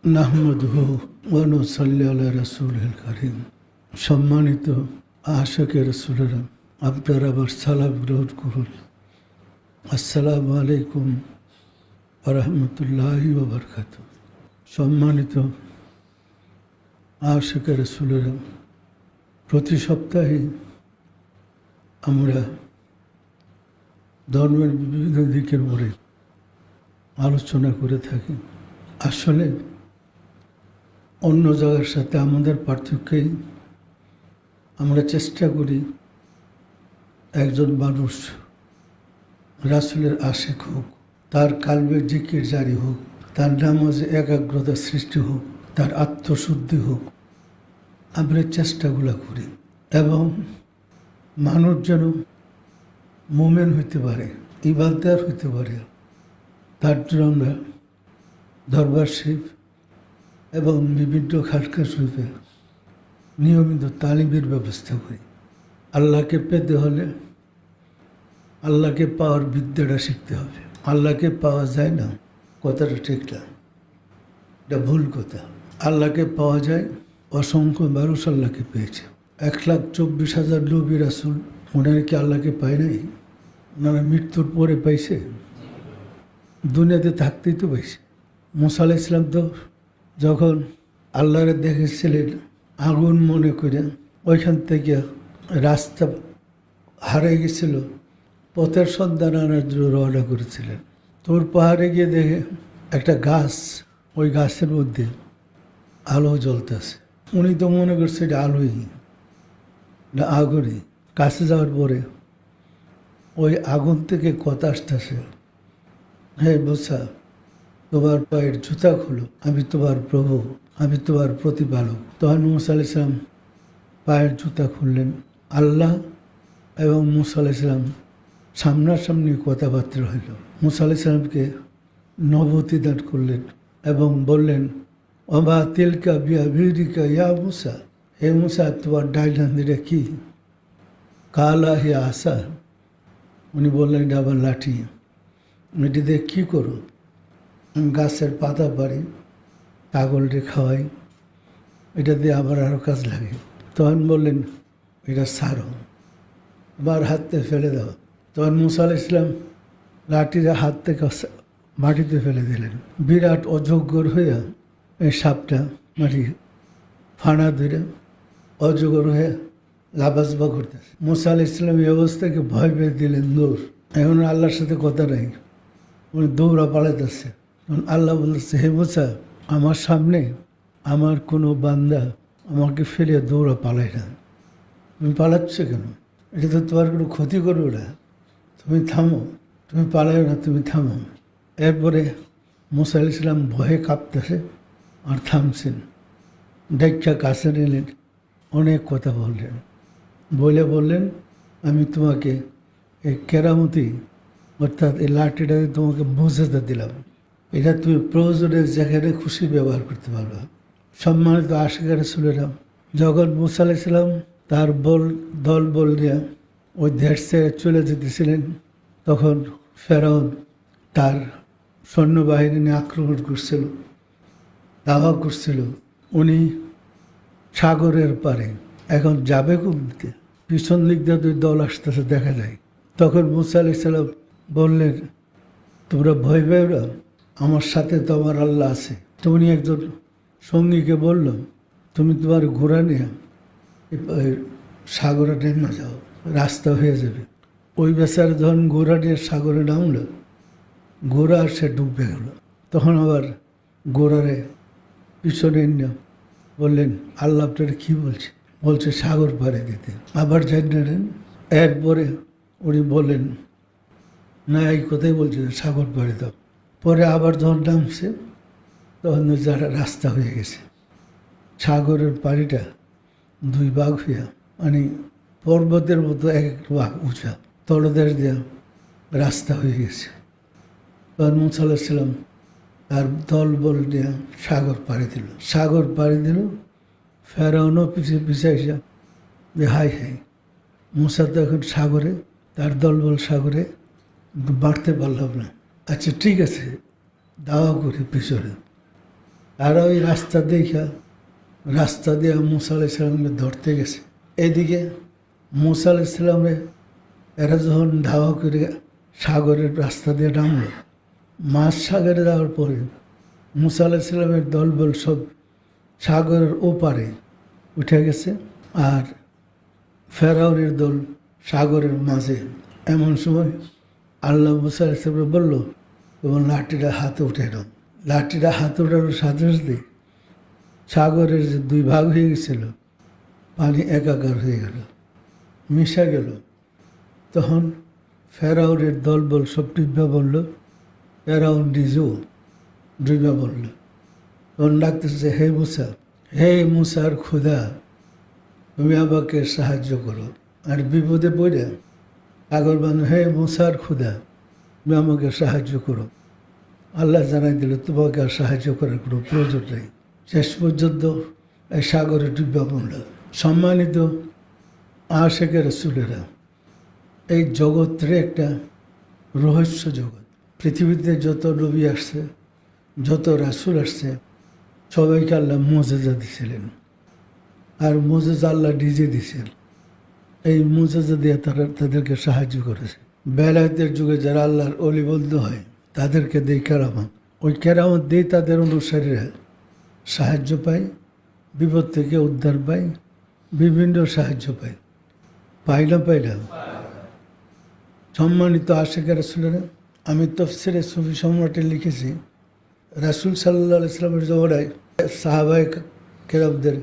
নাহমাদুহু ওয়া নুসাল্লি আলা রাসূলিল কারীম। সম্মানিত আশিকে রাসূলেরা, আপনারা আবার সালাম গ্রহণ করুন। আসসালামু আলাইকুম ওয়া রাহমাতুল্লাহি ওয়া বারাকাতুহু। সম্মানিত আশিকে রাসূলেরা, প্রতি সপ্তাহে আমরা ধর্মের বিভিন্ন দিকের উপরে আলোচনা করে থাকি। আসলে অন্য জায়গার সাথে আমাদের পার্থক্যই আমরা চেষ্টা করি একজন মানুষ রাসূলের আশিক হোক, তার কালবে জিকির জারি হোক, তার নামাজে একাগ্রতা সৃষ্টি হোক, তার আত্মশুদ্ধি হোক। আমরা চেষ্টাগুলো করি এবং মানুষ যেন মোমেন হইতে পারে, ইবাদদার হইতে পারে, তার জন্য আমরা দরবার শরীফ এবং বিভিন্ন খানকা শরীফে নিয়মিত তালিমের ব্যবস্থা করি। আল্লাহকে পেতে হলে আল্লাহকে পাওয়ার বিদ্যাটা শিখতে হবে। আল্লাহকে পাওয়া যায় না, কথাটা ঠিক না, এটা ভুল কথা। আল্লাহকে পাওয়া যায়, অসংখ্য মানুষ আল্লাহকে পেয়েছে। 1,24,000 নবী রাসূল, ওনারা কি আল্লাহকে পায় নাই? ওনারা মৃত্যুর পরে পাইছে? দুনিয়াতে থাকতেই তো পাইছে। মুসা আলাইহিস সালাম তো যখন আল্লাহরে দেখেছিলেন আগুন মনে করে, ওইখান থেকে রাস্তা হারিয়ে গেছিল, পথের সন্ধান আনার জন্য রওনা করেছিলেন। তোর পাহাড়ে গিয়ে দেখে একটা গাছ, ওই গাছের মধ্যে আলো জ্বলতেছে। উনি তো মনে করছে এটা আলোই না আগুনই। কাছে যাওয়ার পরে ওই আগুন থেকে কথা আসতেছে, হে মুসা, তোমার পায়ের জুতা খুলো, আমি তোমার প্রভু, আমি তোমার প্রতিপালক। তখন মুসা আলাইহিস সালাম পায়ের জুতা খুললেন। আল্লাহ এবং মুসা আলাইহিস সালাম সামনাসামনি কথাবার্তা হইল। মুসা আলাইহিস সালামকে নবুয়্বতি দান করলেন এবং বললেন, ওমা তিলকা বিয়ামিনিকা ইয়া মুসা, হে মুসা, তোমার ডাইন হাতে কি? কালা হে আসা। উনি বললেন, এটা আবার লাঠি। এটি দিয়ে কী করো? গাছের পাতা পারি, পাগলটি খাওয়াই, এটা দিয়ে আবার আরও কাজ লাগে। তখন বললেন, এটা ছাড়ো, আবার হাতে ফেলে দাও। তখন মুসা আলাইহিস সালাম লাঠির হাত থেকে মাটিতে ফেলে দিলেন। বিরাট অজগর হইয়া এই সাপটা মাটি ফানা ধরে অজগর হয়ে লাফাজবা করতেছে। মুসা আলাইহিস সালাম এই অবস্থাকে ভয় পেয়ে দিলেন দৌড়। এখন আল্লাহর সাথে কথা নাই, উনি দৌড়া পালাইতেছে। আল্লাহ বলতেছে, হে মুসা, আমার সামনে আমার কোনো বান্দা আমাকে ফেলে দৌড়া পালায় না, তুমি পালাচ্ছ কেন? এটা তো তোমার কোনো ক্ষতি করবে না, তুমি থামো, তুমি পালায় না, তুমি থামো। এরপরে মুসা আলাইহিস সালাম ভয়ে কাঁপতেছে আর থামছেন। দেখা কাছে নিলেন, অনেক কথা বললেন, বললেন, আমি তোমাকে এই কেরামতি অর্থাৎ এই লাঠিটাকে তোমাকে বুঝাতে দিলাম, এটা তুমি প্রয়োজনের যেখানে খুশি ব্যবহার করতে পারবে। সম্মানিত আশিকে রাসূলেরা, যখন মুসা আলাইহিস সালাম তার দল নিয়ে ওই দেশ ছেড়ে চলে যেতেছিলেন, তখন ফেরাউন তার সৈন্যবাহিনী নিয়ে আক্রমণ করছিল, দাওয়া করছিল। উনি সাগরের পারে, এখন যাবে কোন দিকে? পিছন দিক দিয়ে দুই দল আসতেছে দেখা যায়। তখন মুসা আলাইহিস সালাম বললেন, তোমরা ভয় পেও না, আমার সাথে তো আমার আল্লাহ আছে। তো উনি একজন সঙ্গীকে বলল, তুমি তোমার ঘোড়া নিয়ে সাগরে নেমে যাও, রাস্তা হয়ে যাবে। ওই বেচারা যখন ঘোড়া নিয়ে সাগরে নামল, ঘোড়া আর সে ডুবে গেল। তখন আবার ঘোড়ারে পিছনে নিয়ে বললেন, আল্লাহ আপনারা কী বলছে? বলছে সাগর পাড়ে দিতে। আবার জানেন, এরপরে উনি বললেন, না এই কথাই বলছে, সাগর পাড়ে দাও। পরে আবার যখন নামছে, তখন যারা রাস্তা হয়ে গেছে। সাগরের পাড়িটা দুই ভাগ হইয়া, মানে পর্বতের মতো এক একটা ভাগ উঁচা, তলদেশ দেওয়া রাস্তা হয়ে গেছে। তখন মুসা আলাইহিস সালাম তার দল নিয়ে সাগর পাড়ি দিল। সাগর পাড়ি দিল, ফেরাউনও পিছিয়ে যে হাই হাই, মুসা তো এখন সাগরে, তার দল সাগরে, বাড়তে পারলাম না। আচ্ছা ঠিক আছে, দাওয়া করি পিছনে। আর ওই রাস্তা দিয়ে মুসা আলাইসাল্লামকে ধরতে গেছে। এদিকে মুসা আলাইসাল্লামে এরা যখন ধাওয়া করে সাগরের রাস্তা দিয়ে নামলো, মাঝ সাগরে যাওয়ার পরে মুসা আলাইসাল্লামের দলবল সব সাগরের ওপারে উঠে গেছে, আর ফেরাউনের দল সাগরের মাঝে। এমন সময় আল্লাহ মুসা আলাইসাল্লাম বলল, তোমার লাঠিটা হাতে উঠে নাও। লাঠিটা হাতে ওঠানোর সাথে সাথে সাগরের যে দুই ভাগ হয়ে গেছিল, পানি একাকার হয়ে গেল, মিশা গেল। তখন ফেরাউনের দলবল সব ডুবা বলল, ফেরাউন নিজেও ডুবা বলল। তখন ডাকতেছে, হে মুসার খুদা, তুমি আমাকে সাহায্য করো। আর বিপদে পড়ে সাগর বানু, হে মুসার খুদা, তুমি আমাকে সাহায্য করো। আল্লাহ জানাই দিল, তোমাকে আর সাহায্য করার কোনো প্রয়োজন নেই। শেষ পর্যন্ত এই সাগরে ডুবা পড়ল। সম্মানিত আশিকে রাসূলেরা, এই জগতের একটা রহস্য জগৎ। পৃথিবীতে যত নবী আসছে, যত রাসূল আসছে, সবাইকে আল্লাহ মুজিজা দিয়েছিলেন। আর মুজিজা আল্লাহ নিজে দিয়েছেন। এই মুজিজা দিয়ে তাদেরকে সাহায্য করেছে। বেলায়েতের যুগে যারা আল্লাহর অলি বন্ধু হয়, তাদেরকে দেয় কেরামত। ওই কেরামত দিয়ে তাদের অনুসারীরা সাহায্য পায়, বিপদ থেকে উদ্ধার পায়, বিভিন্ন সাহায্য পায়। পাইলাম। সম্মানিত আশিকে রাসূলেরা, আমি তফসিরে সুফি সম্রাটে লিখেছি, রাসূল সাল্লাল্লাহু আলাইহি ওয়াসাল্লামের জমানায় সাহাবায়ে কেরামদের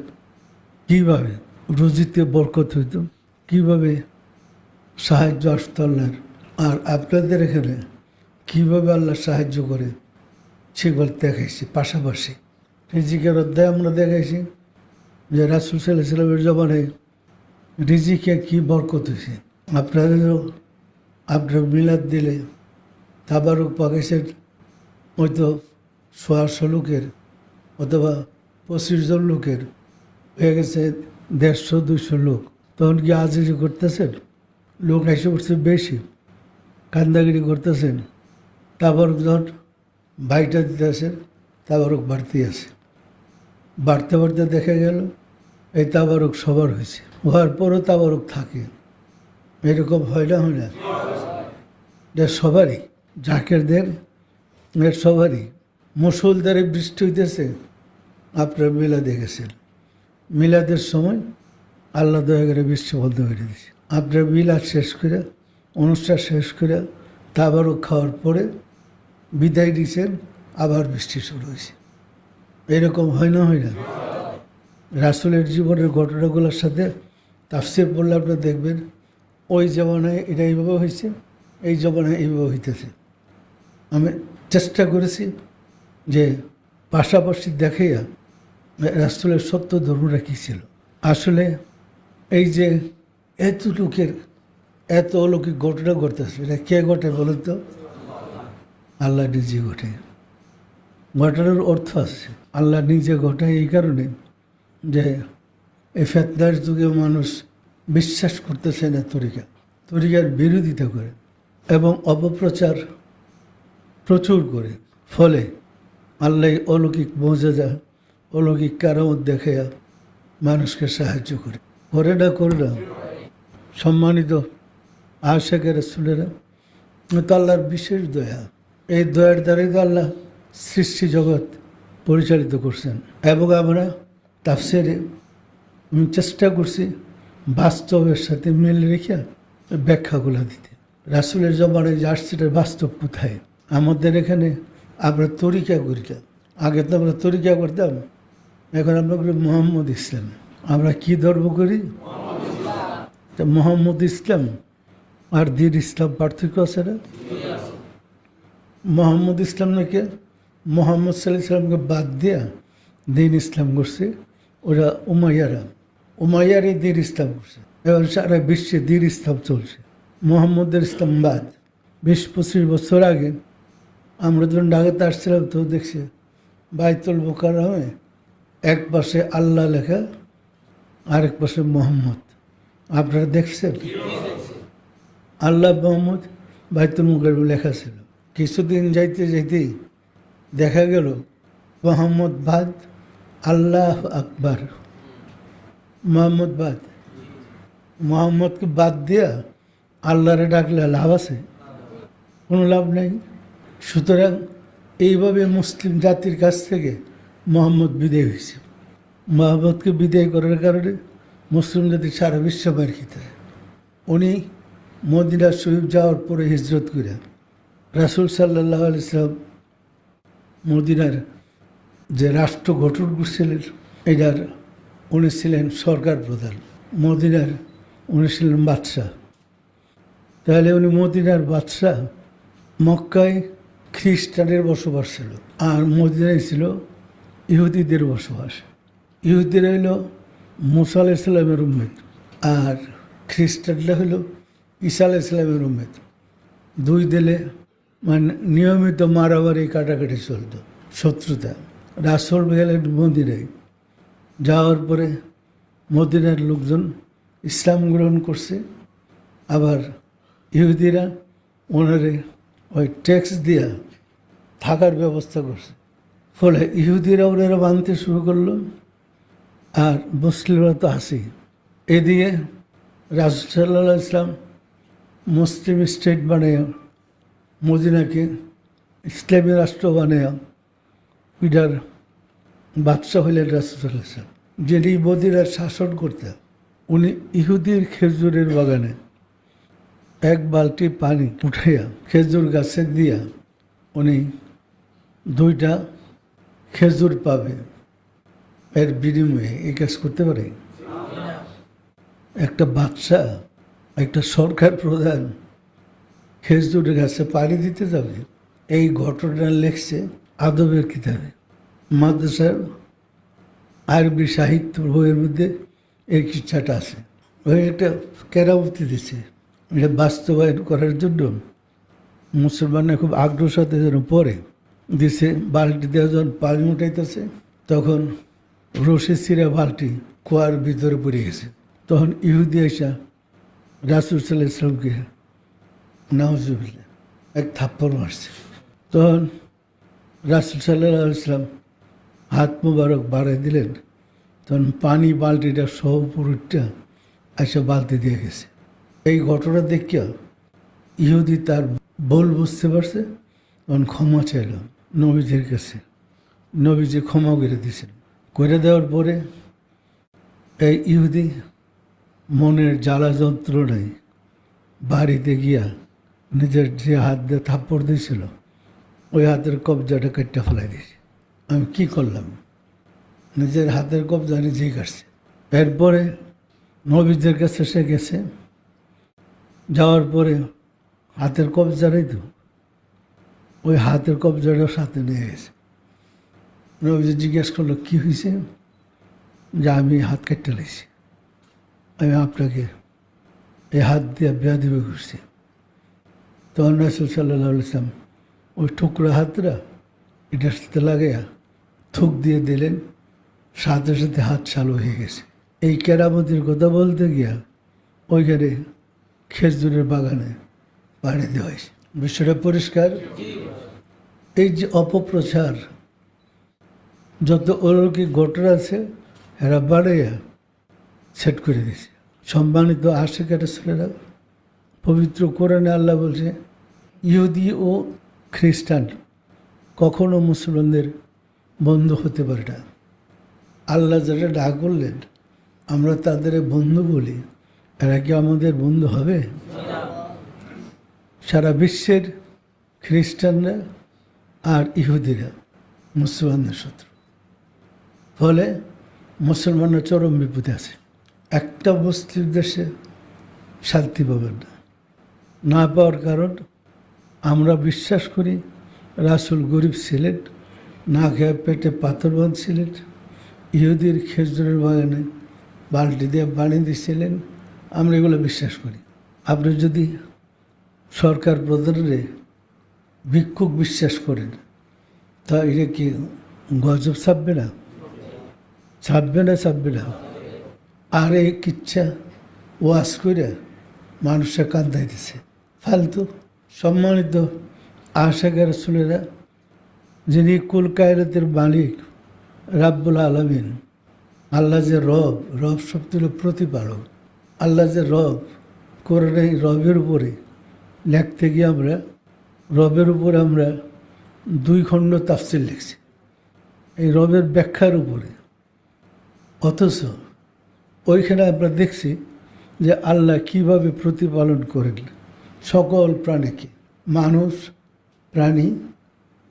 কীভাবে রুজিতে বরকত হইত, কীভাবে সাহায্য আসত আল্লাহর। আর আপনাদের এখানে কীভাবে আল্লাহ সাহায্য করে সেগুলো দেখাইছি। পাশাপাশি রিজিকের অধ্যায় আমরা দেখাইছি যে রাসূল সাল্লাল্লাহু আলাইহি ওয়াসাল্লামের জমানায় রিজিকে কী বরকত হয়েছে। আপনাদেরও আপনার মিলাদ দিলে তাবারুক পাকাইছেন, হয়তো 100 লোকের অথবা 25 জন লোকের হয়ে গেছে 150-200 লোক। তখন কি আজিজি করতেছেন? লোক এসে উঠছে বেশি, কান্দাগিরি করতেছেন। তাবারুক যখন বাইটা দিতে আসেন, তাবারুক বাড়তেই আছে। বাড়তে বাড়তে দেখা গেল এই তাবারুক সবার হয়েছে, হওয়ার পরও তাবারুক থাকে। এরকম হয় না? এটা সবারই, জাকেরদের এর সবারই। মুষলধারে বৃষ্টি হইতেছে, আপনার মিলাদে গেছেন, মিলাদের সময় আল্লাহ দয়া করে বৃষ্টি বন্ধ করে দিয়েছে। আপনার মিলাদ শেষ করে, অনুষ্ঠান শেষ করে, তাবারুক খাওয়ার পরে বিদায় দিয়েছেন, আবার বৃষ্টি শুরু হয়েছে। এরকম হয় না? রাসূলের জীবনের ঘটনাগুলোর সাথে তাফসীর পড়লে আপনারা দেখবেন, ওই জমানায় এটা এইভাবে হয়েছে, এই জমানায় এইভাবে হইতেছে। আমি চেষ্টা করেছি যে পাশাপাশি দেখাইয়া রাসূলের সত্য ধর্মটা কী ছিল। আসলে এই যে এত লোকের এত অলৌকিক ঘটনা ঘটতেছে, এটা কে ঘটে বলেন তো? আল্লাহ নিজে ঘটে। ঘটনার অর্থ আছে, আল্লাহ নিজে ঘটায় এই কারণে যে এই ফেতনার যুগে মানুষ বিশ্বাস করতেছে না তরিকার বিরোধিতা করে এবং অপপ্রচার প্রচুর করে। ফলে আল্লাহ অলৌকিক মুজিজা, অলৌকিক কারামত দেখাইয়া মানুষকে সাহায্য করে না। সম্মানিত আশিকে রাসূলেরা, তো আল্লাহর বিশেষ দয়া। এই দয়ার দ্বারাই তো আল্লাহ সৃষ্টি জগৎ পরিচালিত করছেন। এবং আমরা তাফসিরে চেষ্টা করছি বাস্তবের সাথে মিল রেখে ব্যাখ্যাগুলো দিতে। রাসূলের জমানায় যে আসছিটার বাস্তব কোথায়? আমাদের এখানে আমরা তরিকা করি। আগে তো আমরা তরিকা করতাম, এখন আমরা করি মোহাম্মদ ইসলাম। আমরা কি ধর্ম করি? মোহাম্মদ ইসলাম আর দীন ইসলাম পার্থক্য আছে না? মোহাম্মদ ইসলাম নাকি মোহাম্মদ সাল্লাল্লাহু আলাইহি সাল্লামকে বাদ দিয়া দীন ইসলাম করছে। ওরা উমাইয়ারই দীন ইসলাম করছে। এবার সারা বিশ্বে দীন ইসলাম চলছে, মোহাম্মদের ইসলাম বাদ। 20-25 বছর আগে আমরা যখন ঢাকাতে আসছিলাম, তো দেখছি বাইতুল মুকাররমে এক পাশে আল্লাহ লেখা, আরেক পাশে মোহাম্মদ। আপনারা দেখছেন? আল্লাহ মোহাম্মদ বাইতুল মুকাররমে লেখা ছিল। কিছুদিন যাইতেই দেখা গেল মোহাম্মদ বাদ, আল্লাহ আকবার। মোহাম্মদ বাদ, মোহাম্মদকে বাদ দিয়া আল্লাহরে ডাকলে লাভ আছে? কোনো লাভ নেই। সুতরাং এইভাবে মুসলিম জাতির কাছ থেকে মোহাম্মদ বিদায় হয়েছে। মোহাম্মদকে বিদায় করার কারণে মুসলিম জাতি সারা বিশ্ব মার খেতে। উনি মদিনা শরীফ যাওয়ার পরে হিজরত করে রাসূল সাল্লাল্লাহু আলাইহি ওয়াসাল্লাম মদিনার যে রাষ্ট্র গঠন করছিলেন, এটার উনি ছিলেন সরকার প্রধান। মদিনার উনি ছিলেন বাদশাহ। তাহলে উনি মদিনার বাদশাহ। মক্কায় খ্রিস্টানের বসবাস ছিল, আর মদিনায় ছিল ইহুদিদের বসবাস। ইহুদিরা হইল মুসা আলাইহিস সালামের উম্মত, আর খ্রিস্টানরা হইল ঈসা আলাইহিস সালামের উম্মত। দুই দলে মানে নিয়মিত মারামারি কাটাকাটি চলত, শত্রুতা। রাসূল গেলেন মদিনায়, যাওয়ার পরে মদিনার লোকজন ইসলাম গ্রহণ করছে। আবার ইহুদিরা ওনারে ওই ট্যাক্স দিয়া থাকার ব্যবস্থা করছে। ফলে ইহুদিরা ওনারা মানতে শুরু করলো, আর মুসলিমরা তো আসেই। এদিকে রাসূল সাল্লাল্লাহু আলাইহি ওয়াসাল্লাম মুসলিম স্টেট বানায় মদিনাকে ইসলামী রাষ্ট্র বানায় পিডার বাদশাহ হইলেন রাসূল সাল্লাল্লাহু আলাইহি ওয়াসাল্লাম, যিনি মদিনার শাসন করতেন। উনি ইহুদির খেজুরের বাগানে এক বালতি পানি উঠাইয়া খেজুর গাছে দিয়া উনি 2টা খেজুর পাবে, এর বিনিময়ে এই কাজ করতে পারে? একটা বাদশাহ, একটা সরকার প্রধান খেজুরের গাছে পানি দিতে যাবে? এই ঘটনা লেখছে আদবের কিতাবে। মাদ্রাসার আরবি সাহিত্য বইয়ের মধ্যে এই কিচ্ছাটা আছে। ওই একটা কেরামতি দিছে, এটা বাস্তবায়ন করার জন্য মুসলমানরা খুব আগ্রহ সাথে যেন পড়ে দিছে। বালতি দেওয়া যখন পানি উঠাইতেছে, তখন রশি ছিঁড়া বালতি কুয়ার ভিতরে পড়ে গেছে। তখন ইহুদি আইসা রাসূল সাল্লাল্লাহু আলাইহি ওয়াসাল্লামকে নাউজুবিল্লাহ এক থাপ্পড় মারছে। তখন রাসূল সাল্লাল্লাহু আলাইহি ওয়াসাল্লাম হাত মোবারক বাড়াই দিলেন, তখন পানি বালতিটা সহ পুরুষটা এসে বালতি দিয়ে গেছে। এই ঘটনা দেখিয়া ইহুদি তার ভুল বুঝতে পারছে, তখন ক্ষমা চাইল নবীজির কাছে। নবীজি ক্ষমা করে দিয়েছেন। করে দেওয়ার পরে এই ইহুদি মনের জ্বালা যন্ত্রণায় বাড়িতে গিয়া নিজের যে হাত দিয়ে থাপ্পড় দিয়েছিল, ওই হাতের কবজাটা কেটে ফেলাই দিয়েছে। আমি কি করলাম? নিজের হাতের কবজা নিজেই কাটছে। এরপরে নবীদের কাছে সে গেছে, যাওয়ার পরে হাতের কবজাটাই তো ওই হাতের কবজাটাও সাথে নিয়ে গেছে। নবীজি জিজ্ঞেস করলো, কী হয়েছে? যে আমি হাত কেটে লাইছি, আমি আপনাকে এই হাত দিয়ে বেয়াদবি করছি। তখন রাসূল সাল্লাল্লাহু আলাইহি ওয়াসাল্লাম ওই টুকরা হাতটা এটার সাথে লাগাইয়া থুক দিয়ে দিলেন, সাথে সাথে হাত চালু হয়ে গেছে। এই কেরামতির কথা বলতে গিয়া ওইখানে খেজুরের বাগানে পানি দেওয়া হয়েছে। বিষয়টা পরিষ্কার। এই যে অপপ্রচার, যত অলৌকিক ঘটনা আছে এরা বাড়াইয়া সেট করে দিয়েছে। সম্মানিত আশিক রাসূলেরা, পবিত্র কোরআনে আল্লাহ বলছে ইহুদি ও খ্রিস্টান কখনো মুসলমানদের বন্ধু হতে পারে না। আল্লাহ যেটা ডাক করলেন আমরা তাদের বন্ধু বলি, এরা কি আমাদের বন্ধু হবে? সারা বিশ্বের খ্রিস্টানরা আর ইহুদিরা মুসলমানদের শত্রু। ফলে মুসলমানরা চরম বিপদে আছে। একটা মুসলিম দেশে শান্তি পাবেন না। না পাওয়ার কারণ আমরা বিশ্বাস করি রাসূল গরিব ছিলেন, না খেয়ে পেটে পাথর বাঁধছিলেন, ইহুদির খেজুরের বাগানে বালতি দিয়ে পানি দিচ্ছিলেন। আমরা এগুলো বিশ্বাস করি। আপনি যদি সরকার প্রধানের ভিক্ষুক বিশ্বাস করেন, তা এটা কি গজব ছাপবে না? ছাপবে না, ছাপবে না। আর এই কিচ্ছা ওয়াজ করে মানুষের কান্দাইতেছে ফালতু। সম্মানিত আশিক রাসূলেরা, যিনি কুল কায়রাতের মালিক রাব্বুল আলামিন, আল্লাহ যে রব, রব শব্দের প্রতিপালক, আল্লাহ যে রব, কোরআনে রবের উপরে লেখতে গিয়ে আমরা রবের উপরে আমরা 2 খণ্ড তাফসীর লিখছি, এই রবের ব্যাখ্যার উপরে। অথচ ওইখানে আমরা দেখছি যে আল্লাহ কিভাবে প্রতিপালন করেন সকল প্রাণীকে, মানুষ, প্রাণী,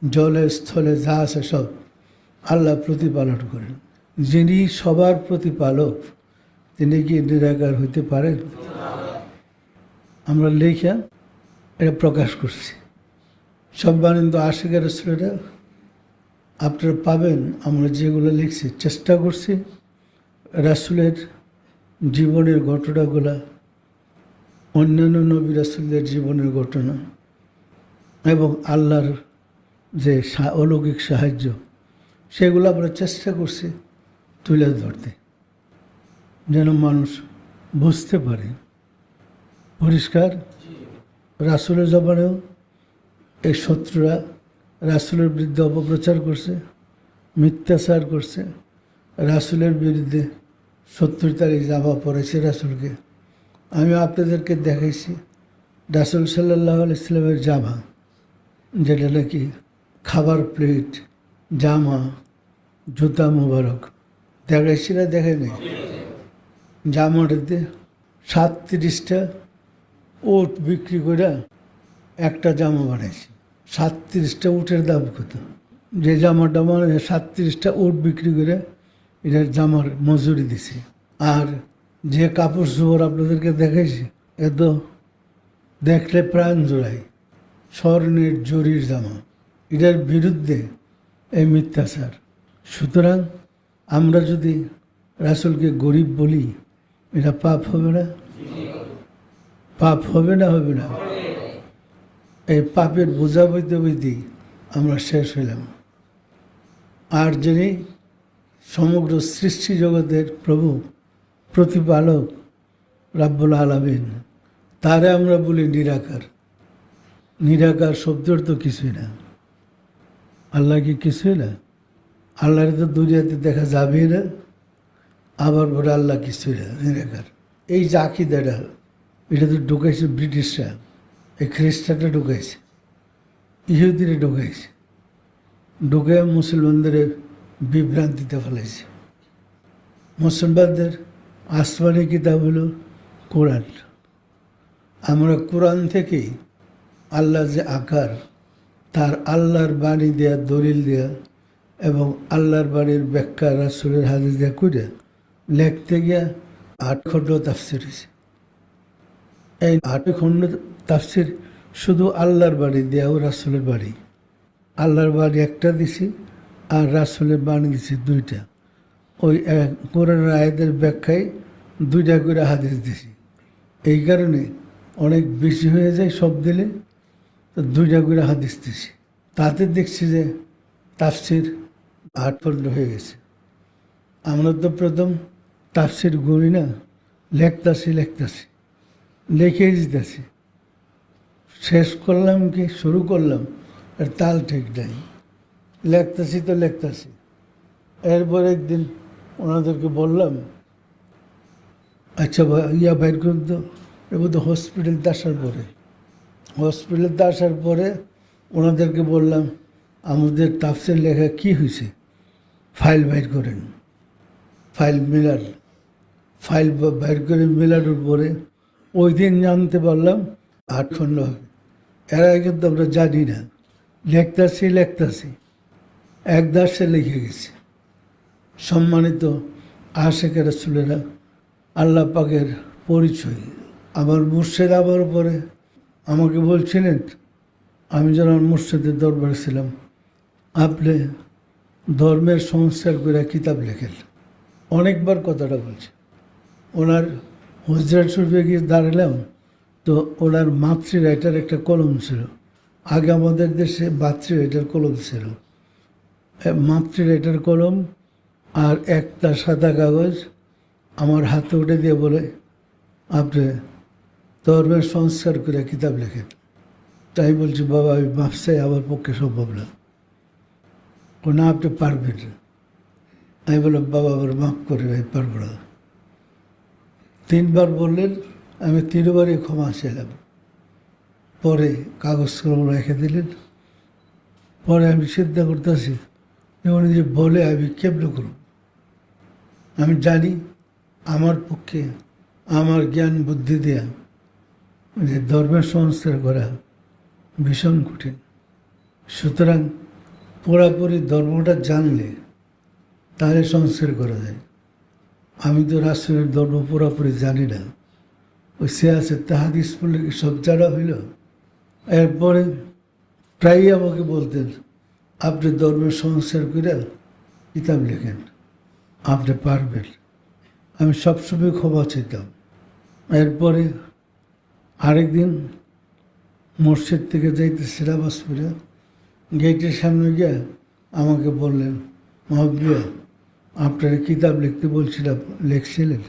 জলে স্থলে যা আছে সব আল্লাহ প্রতিপালন করেন। যিনি সবার প্রতিপালক, তিনি কি নিরাকার হইতে পারেন? আমরা লেখা এটা প্রকাশ করছি। সম্মানিত আশিকের রাসূলেরা আপনারা পাবেন, আমরা যেগুলো লিখছি চেষ্টা করছি রাসূলের জীবনের ঘটনাগুলা, অন্যান্য নবী রাসূলদের জীবনের ঘটনা এবং আল্লাহর যে অলৌকিক সাহায্য, সেগুলো আমরা চেষ্টা করছি তুলে ধরতে, যেন মানুষ বুঝতে পারে পরিষ্কার। রাসূলের জবানেও এই শত্রুরা রাসূলের বিরুদ্ধে অপপ্রচার করছে, মিথ্যাচার করছে, রাসূলের বিরুদ্ধে শত্রুতার জামা পড়েছে রাসূলকে। আমি আপনাদেরকে দেখাইছি রাসূল সাল্লাল্লাহু আলাইহি ওয়াসাল্লামের জামা, যেটা নাকি খাবার প্লেট, জামা, জুতা মোবারক দেখাইছি না, দেখে নেই? জামাটাতে 37টা উট বিক্রি করে একটা জামা বানাইছি। 37টা উটের দাম কত? যে জামাটা মানে 37টা উট বিক্রি করে এটার জামার মজুরি দিছি। আর যে কাপড় চোপড় আপনাদেরকে দেখাইছি, এ তো দেখলে প্রাণ জোড়াই, স্বর্ণের জরির জামা, এটার বিরুদ্ধে এই মিথ্যাচার। সুতরাং আমরা যদি রাসূলকে গরিব বলি, এটা পাপ হবে না? পাপ হবে না? হবে না? এই পাপের বোঝা বইতে বইতেই আমরা শেষ হইলাম। আর যিনি সমগ্র সৃষ্টি জগতের প্রভু, প্রতিপালক রাব্বুল আলামিন, তারে আমরা বলি নিরাকার। নিরাকার শব্দের তো কিছুই না। আল্লাহ কি কিছুই না? আল্লাহরে তো দুনিয়াতে দেখা যাবেই না, আবার পরে আল্লাহ কিছুই না, নিরাকার। এই যে আকিদাটা, এটা তো ঢুকাইছে ব্রিটিশরা, এই খ্রিস্টানটা ঢুকাইছে, ইহুদিরে ঢুকাইছে, ঢুকে মুসলমানদের বিভ্রান্তিতে ফেলাইছে। মুসলমানদের আসমানি কিতাব হলো কোরআন। আমরা কোরআন থেকেই আল্লাহ যে আকার, তার আল্লাহর বাণী দেয়া, দলিল দেয়া এবং আল্লাহর বাণীর ব্যাখ্যা রাসূলের হাদিস দেয়া করে লিখতে গিয়া 8 খণ্ড তাফসীর হয়েছে। এই 8 খণ্ড তাফসীর শুধু আল্লাহর বাণী দেয়া ও রাসূলের বাণী। আল্লাহর বাণী একটা দিছি আর রাসূলের বাণী দিছি 2টা। ওই কোরআনের আয়াতের ব্যাখ্যায় 2টা করে হাদিস দিছি। এই কারণে অনেক বেশি হয়ে যায় সব দিলে, তো 2টা করে হাদিস দিছি। তাতে দেখছি যে তাফসীর 8 খণ্ড হয়ে গেছে। আমরা তো প্রথম তাফসীর গড়ি না, লেখতাছি লিখে দিতেছি, শেষ করলাম কি শুরু করলাম আর তাল ঠিক নাই, লেখতাছি। এরপর একদিন ওনাদেরকে বললাম, আচ্ছা বাইর করুন তো। এবার তো হসপিটালতে আসার পরে ওনাদেরকে বললাম, আমাদের তাফসীর লেখা কি হয়েছে, ফাইল বাইর করেন। ফাইল বাইর করে মেলানোর পরে ওই দিন জানতে পারলাম 8 খণ্ড হবে। এর আগে কিন্তু আমরা জানি না, লেখতাছি এক দাসে লিখে গেছি। সম্মানিত আশিকের রাসূলেরা, আল্লাহ পাকের পরিচয়। আমার মুর্শিদ আমার উপরে আমাকে বলছিলেন, আমি যখন মুর্শিদের দরবারে ছিলাম, আপনি ধর্মের সংস্কার করে কিতাব লেখেন। অনেকবার কথাটা বলছে। ওনার হুজরাত শরীফে গিয়ে দাঁড়ালাম, তো ওনার মাতৃরাইটার একটা কলম ছিল। আগে আমাদের দেশে মাতৃরাইটার কলম ছিল, মাতৃরাইটার কলম আর একটা সাদা কাগজ আমার হাতে উঠে দিয়ে বলে, আপনি ধর্মের সংস্কার করে কিতাব লেখেন। তাই বলছি, বাবা আমি মাপ চাই, আমার পক্ষে সম্ভব না। না আপনি পারবেন না। আমি বললাম বাবা আবার মাফ করে আমি পারবো না। 3বার বললেন, আমি 3বারই ক্ষমা চাইলাম। পরে কাগজ কলম রেখে দিলেন। পরে আমি চিন্তা করতেছি যে উনি যে বলে আমি কেমনে করব। আমি জানি আমার পক্ষে আমার জ্ঞান বুদ্ধি দেয়া যে ধর্মের সংস্কার করা ভীষণ কঠিন। সুতরাং পুরাপুরি ধর্মটা জানলে তাহলে সংস্কার করা যায়। আমি তো রাসূলের ধর্ম পুরাপুরি জানি না। ওই সে আছে তাহাদিস বলে কি সব জানা হইল। এরপরে প্রায়ই আমাকে বলতেন, আপনি ধর্মের সংস্কার করে কিতাব লেখেন, আপনি পারবেন। আমি সবসময় ক্ষমা চাইতাম। এরপরে আরেকদিন মসজিদ থেকে যাইতেছিলাম হসপিটাল, গেটের সামনে গিয়ে আমাকে বললেন, মহাব্বিয়া আপনার কিতাব লিখতে বলছিলাম, লিখছিলেন?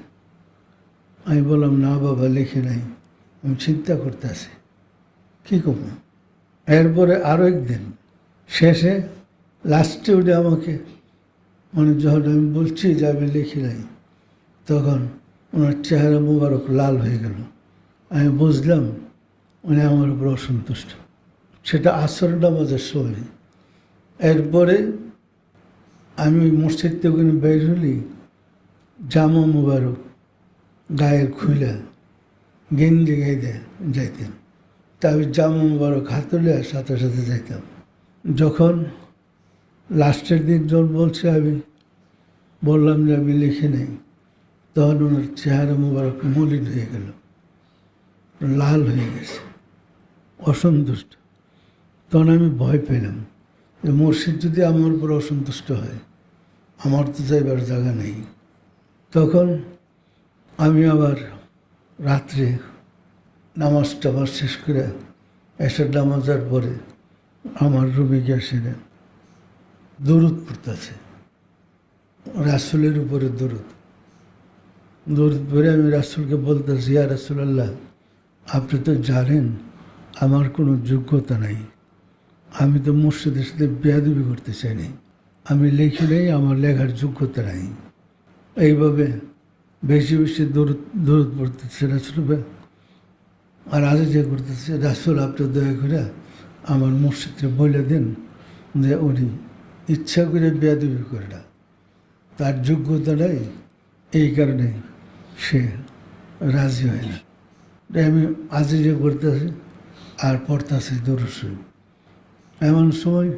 আমি বললাম না বাবা লিখে নাই, আমি চিন্তা করতেছি কী করব। এরপরে আরও একদিন শেষে লাস্টে উঠে আমাকে যখন আমি বলছি যে আমি লিখি নাই, তখন ওনার চেহারা মুবারক লাল হয়ে গেল। আমি বুঝলাম উনি আমার উপর অসন্তুষ্ট। সেটা আসর নামাজের সময়। এরপরে আমি ওই মসজিদ থেকে বের হলি, জামা মুবারক গায়ের খুলে গেঞ্জি গাইতে যাইতেন। তা আমি জামা মুবারক হাতলে সাথে সাথে যাইতাম। যখন লাস্টের দিন যখন বলছে আমি বললাম যে আমি লিখি নাই, তখন ওনার চেহারা মুবারক মলিন হয়ে গেল, লাল হয়ে গেছে, অসন্তুষ্ট। তখন আমি ভয় পেলাম যে মসজিদ যদি আমার উপর অসন্তুষ্ট হয়, আমার তো যাইবার জায়গা নেই। তখন আমি আবার রাত্রে নামাজ টামাজ শেষ করে এসের নামাজের পরে আমার রুমে গিয়ে সেরে দরুদ পড়তেছে, রাসূলের উপরে দরুদ পড়ে আমি রাসূলকে বলতেছি, ইয়া রাসূলুল্লাহ, আপনি তো জানেন আমার কোনো যোগ্যতা নাই, আমি তো মসজিদের সাথে বেয়াদবি করতে চাই নাই, আমি লিখি নেই, আমার লেখার যোগ্যতা নাই। এইভাবে বেশি বেশি দরুদ পড়তেছে রাসূল। আর আজ যে করতেছে, রাসূল আপনি দয়া করে আমার মসজিদে বলে দেন যে উনি ইচ্ছা করে বেয়াদবি করে না, তার যোগ্যতা নাই, এই কারণে সে রাজি হয় না। আমি আজ যে করতেছি আর পড়তেছি দরুদ শরীফ। এমন সময়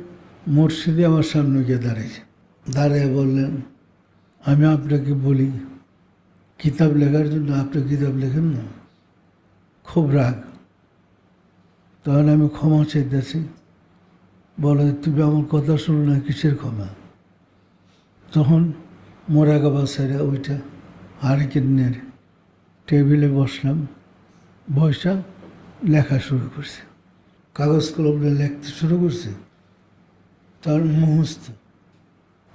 মসজিদে আমার সামনে গিয়ে দাঁড়িয়েছে। দাঁড়িয়ে বললেন, আমি আপনাকে বলি কিতাব লেখার জন্য, আপনি কিতাব লেখেন না। খুব রাগ। তখন আমি ক্ষমা চাইতেছি। বলে, তুমি আমার কথা শুনো না, কিসের ক্ষমা? তখন মোরাকাবা ছেড়ে ওইটা হারিকেনের টেবিলে বসলাম, বসা লেখা শুরু করছে, কাগজ কলম নিয়ে লিখতে শুরু করছে। তার মুহূর্ত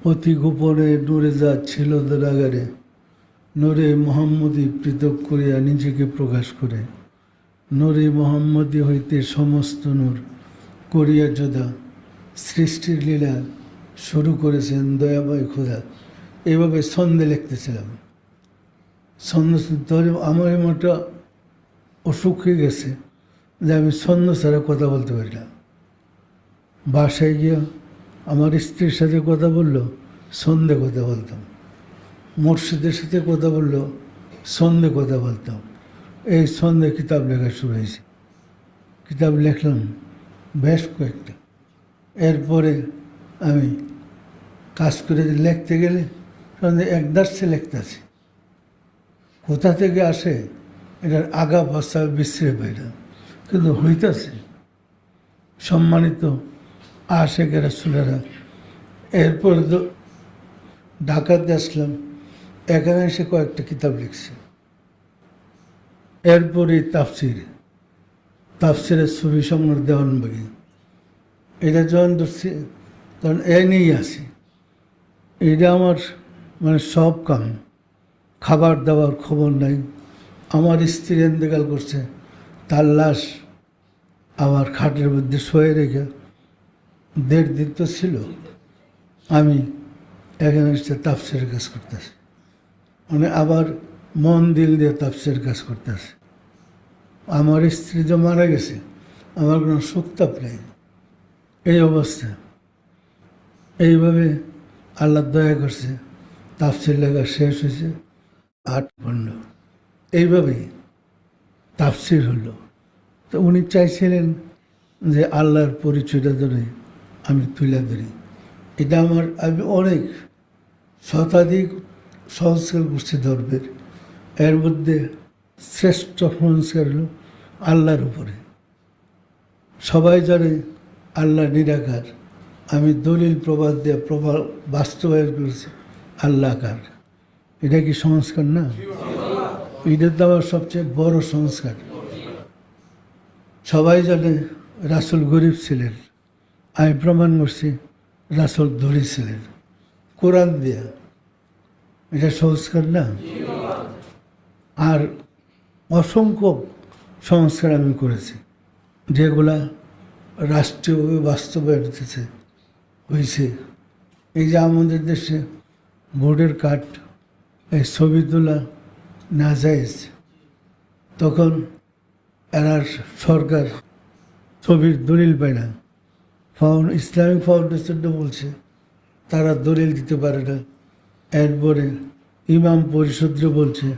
অতি গোপনে নূরে যাচ্ছিল দরাগারে, নূরে মোহাম্মদী পৃথক করিয়া নিজেকে প্রকাশ করে, নূরে মোহাম্মদী হইতে সমস্ত নূর করিয়া যোধা, সৃষ্টির লীলা শুরু করেছেন দয়াময় খোদা। এইভাবে ছন্দে লিখতেছিলাম। ছন্দ ধরে আমার মতো অসুখ হয়ে গেছে যে আমি ছন্দ ছাড়া কথা বলতে পারি না। বাসায় গিয়ে আমার স্ত্রীর সাথে কথা বললো, ছন্দে কথা বলতাম। মুর্শিদের সাথে কথা বললো, ছন্দে কথা বলতাম। এই ছন্দে কিতাব লেখা শুরু হয়েছে। কিতাব লিখলাম বেশ কয়েকটা। এরপরে আমি কাজ করে লিখতে গেলে একদার্সে লিখতেছি, কোথা থেকে আসে এটার আগা পাশা বিশ্রে বাইরা, কিন্তু হইতেছে। সম্মানিত আশেকের রাসূলেরা, এরপরে তো ঢাকাতে আসলাম, এখানে এসে কয়েকটা কিতাব লিখছে। এরপরে তাফসিরের সুফি সম্রাট দেওয়ানবাগি, এটা যখন ধরছি তখন এ নিয়েই আসি। এটা আমার সব কাম, খাবার দাবার খবর নাই। আমার স্ত্রী ইন্তেকাল করছে, তার লাশ আমার খাটের মধ্যে শোয়ে রেখে 1.5 দিন তো ছিল, আমি এখানে এসে তাফসীরের কাজ করতেছি, মানে আবার মন দিল দিয়ে তাফসীরের কাজ করতেছি। আমার স্ত্রী যে মারা গেছে, আমার কোনো সুখতাপ নেই। এই অবস্থা, এইভাবে আল্লাহ দয়া করছে, তাফসীর লেখা শেষ হয়েছে 8 খণ্ড। এইভাবেই তাফসীর হলো। তো উনি চাইছিলেন যে আল্লাহর পরিচয়টা ধরে আমি তুলে ধরি। এটা আমি অনেক শতাধিক সংস্কার করছি ধর্মের, এর মধ্যে শ্রেষ্ঠ সংস্কার হলো আল্লাহর উপরে। সবাই জানে আল্লাহ নিরাকার, আমি দলিল প্রবাদ দিয়ে বাস্তবায়ন করেছি আল্লাহ কার। এটা কি সংস্কার না? এটা তো আমার সবচেয়ে বড় সংস্কার। সবাই জানে রাসূল গরিব ছিলেন, আমি প্রমাণ করছি রাসূল ধনী ছিলেন কোরআন দিয়া। এটা সংস্কার না? আর অসংখ্য সংস্কার আমি করেছি, যেগুলা রাষ্ট্রীয়ভাবে বাস্তবায়ন হয়েছে। এই যে আমাদের দেশে ভোটের কার্ড, এই ছবি তোলা নাজায়েজ, তখন এরা সরকার ছবির দলিল পায় না। ইসলামিক ফাউন্ডেশনটা বলছে তারা দলিল দিতে পারে না। এরপরে ইমাম পরিষদরা বলছে,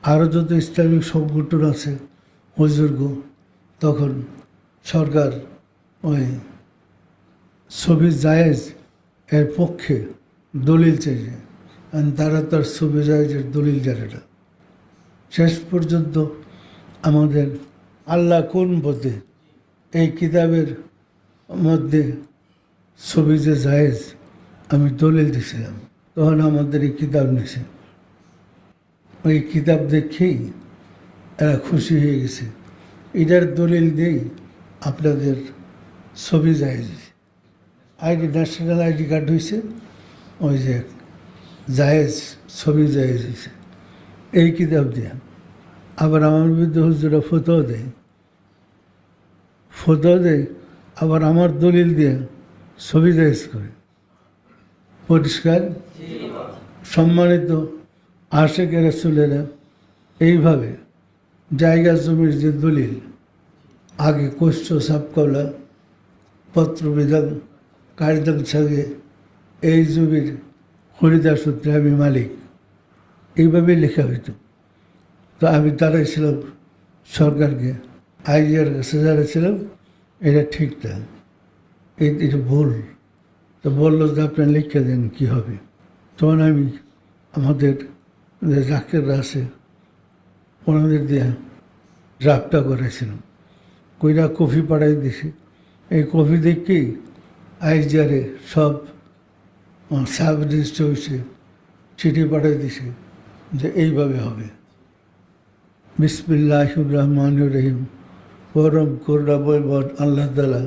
আরও যত ইসলামিক সংগঠন আছে হুজুর্গ, তখন সরকার ওই ছবি জায়েজ এর পক্ষে দলিল চাইছে, আর তারা তার ছবি জায়েজের দলিল জানে না। শেষ পর্যন্ত আমাদের আল্লাহ কোন পথে এই কিতাবের মধ্যে ছবি যে জায়েজ আমি দলিল দিছিলাম, তখন আমাদের এই কিতাব নিছে। ওই কিতাব দেখেই এরা খুশি হয়ে গেছে, এটার দলিল দিয়েই আপনাদের ছবি জায়েজ, ন্যাশনাল আইডি কার্ড হয়েছে, ওই যে জায়েজ ছবি জায়েজ হয়েছে এই কিতাব দিয়ে। আবার আমার বিরুদ্ধে হুজুরা ফতোয়া দেয়, আবার আমার দলিল দিয়ে ছবি জায়েজ করে। পরিষ্কার? সম্মানিত আশিক রাসূলেরা এইভাবে জায়গা জমির যে দলিল, আগে কোষ্ঠ সাপকলা পত্রবিধান কারিদাম ছাগে এই জমির খরিদার সূত্রে আমি মালিক, এইভাবেই লেখা হইতো। তো আমি তারাই ছিলাম সরকারকে, আইজিআর কাছে যারা ছিলাম, এটা ঠিক না, এটা ভুল। তো বললো যে আপনার লিখে দেন কী হবে। তখন আমি আমাদের যে জাকিররা আছে ওনাদের দিয়ে ড্রাফটটা করেছিলাম, কইরা কপি পাঠাই দিছি। এই কপি দেখেই আইজিআরে সব সাব রেজিস্টার হয়েছে, চিঠি পাঠাই দিছে যে এইভাবে হবে। বিসমিল্লাহির রহমানির রহিম। পরম করুণা বলবৎ আল্লাহ তাআলা,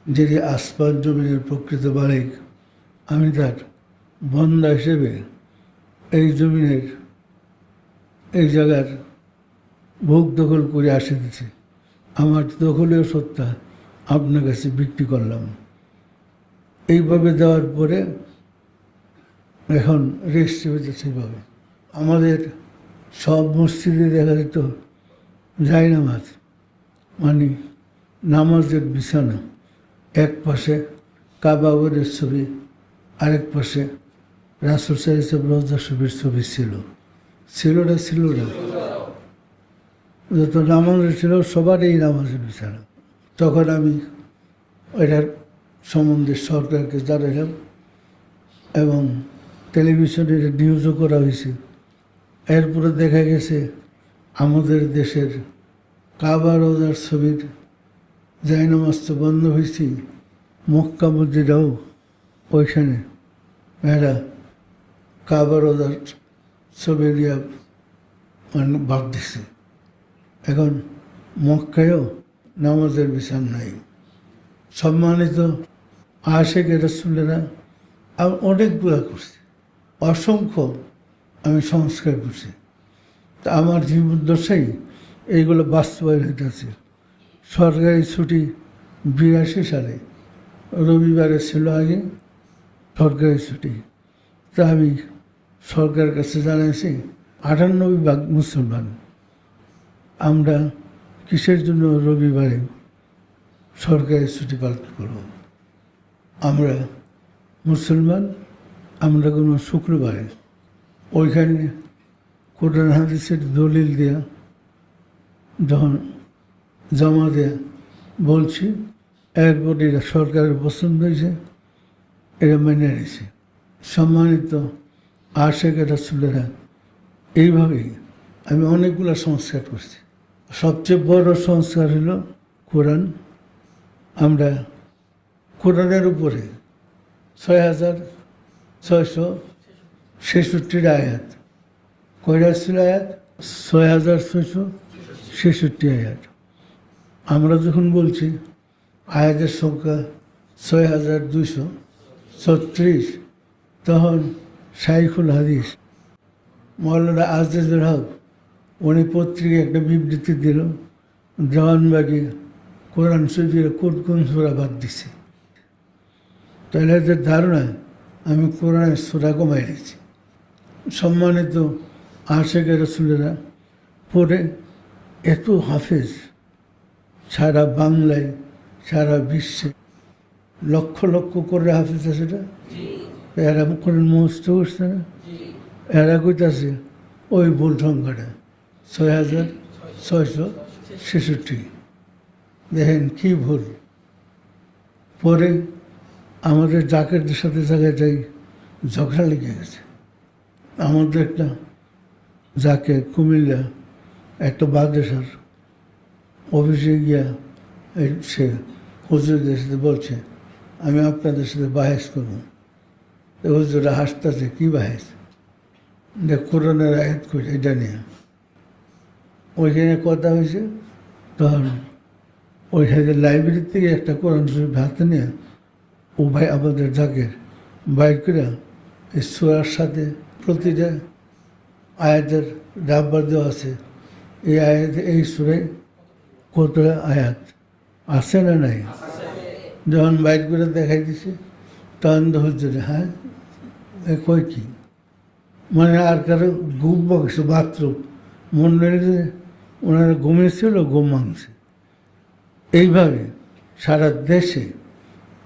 যিনি আসমান জমিনের প্রকৃত মালিক, আমি তার বন্দা হিসেবে এই জমিনের এই জায়গার ভোগ দখল করে আসিতেছি। আমার দখলীয় সত্তা আপনার কাছে বিক্রি করলাম। এইভাবে দেওয়ার পরে এখন রেজিস্ট্রি হয়েছে সেইভাবে। আমাদের সব মসজিদে দেখা যেত জায়নামাজ, মানে নামাজের বিছানা, এক পাশে কাবাগরের ছবি, আরেক পাশে রাসূল সাল্লাল্লাহু আলাইহি ওয়াসাল্লাম রওজা শরীফের ছবি ছিল না? যত নামাজের ছিল সবার এই নামাজের বিছানা। তখন আমি এটার সম্বন্ধে সরকারকে জানালাম এবং টেলিভিশনে নিউজও করা হয়েছে। এরপরে দেখা গেছে আমাদের দেশের কাবা রওজার ছবির জায়নামাজ তো বন্ধ হয়েছে, মক্কা মসজিদেও ওইখানে এরা কাবা রওজার ছবি দিয়া বাদ দিছে। এখন মক্কায়ও নামাজের বিছান নাই। সম্মানিত আশিক রাসূলেরা আমি অনেকগুলো করছি, অসংখ্য আমি সংস্কার করছি। তা আমার জীবদ্দশাই এইগুলো বাস্তবায়ন হইতেছে। সরকারি ছুটি 82 সালে রবিবারে ছিল আগে, সরকারি ছুটি। তা আমি সরকারের কাছে জানাইছি 98% মুসলমান, আমরা কিসের জন্য রবিবারে সরকারি ছুটি পালন করব? আমরা মুসলমান, আমরা কোনো শুক্রবারে ওইখানে কোরআন হাদিসের দলিল দেয়া যখন জমা দেয়া বলছি, এরপর এটা সরকারের পছন্দ হয়েছে, এটা মেনে নিয়েছে। সম্মানিত আশেক রাসূলেরা, এইভাবেই আমি অনেকগুলো সংস্কার করছি। সবচেয়ে বড় সংস্কার হলো কোরআন। আমরা কোরআনের উপরে 6666 আয়াত, কয়টা ছিল আয়াত? 6666 আয়াত। আমরা যখন বলছি আয়াতের সংখ্যা 6236, তখন শাইখুল হাদিস মৌলানা আজিজুল হক উনি পত্রিকায় একটা বিবৃতি দিল, জওয়ানবাগে কোরআন শরীফের কোন কোন সূরা বাদ দিছে। তাহলে এদের ধারণা আমি কোরআনের সূরা কমাই দিয়েছি। সম্মানিত আশেক রাসূলেরা, পরে এত হাফেজ সারা বাংলায়, সারা বিশ্বে লক্ষ লক্ষ করে হাফেজ আছে। সেটা এরা কোরআন মুখস্থ করছে না, এরা কইতাছে ওই ভুল সংখ্যাটা 6666। দেখেন কি ভুল। পরে আমাদের জাকেরদের সাথে জায়গায় যাই ঝগড়া লেগে গেছে। আমাদের একটা জাকের কুমিল্লা একটা বাদেশার অফিসে গিয়া সে হুজুরদের সাথে বলছে আমি আপনাদের সাথে বাহেস করব। হুজুরা হাসতেছে, কী বাহেস? দেখ কোরআনের আয়াত করছে, এটা নিয়ে ওইখানে কথা হয়েছে। তখন ওইখানে লাইব্রেরি থেকে একটা কোরআন শরীফ হাতে নিয়ে ও ভাই আমাদের জাকের বাইর করে এই সূরার সাথে প্রতিটা আয়াতের নাম্বার দেওয়া আছে। এই আয়াতে এই সূরায় কত আয়াত আছে না নাই? যখন বাইর করে দেখাই দিছে তখন হুজুরে হ্যাঁ কই কি, মানে আর কারো ঘুম বকছে বাথরুম মনে যে ওনারা ঘুমিয়েছিল, ঘুম ভাঙছে। এইভাবে সারা দেশে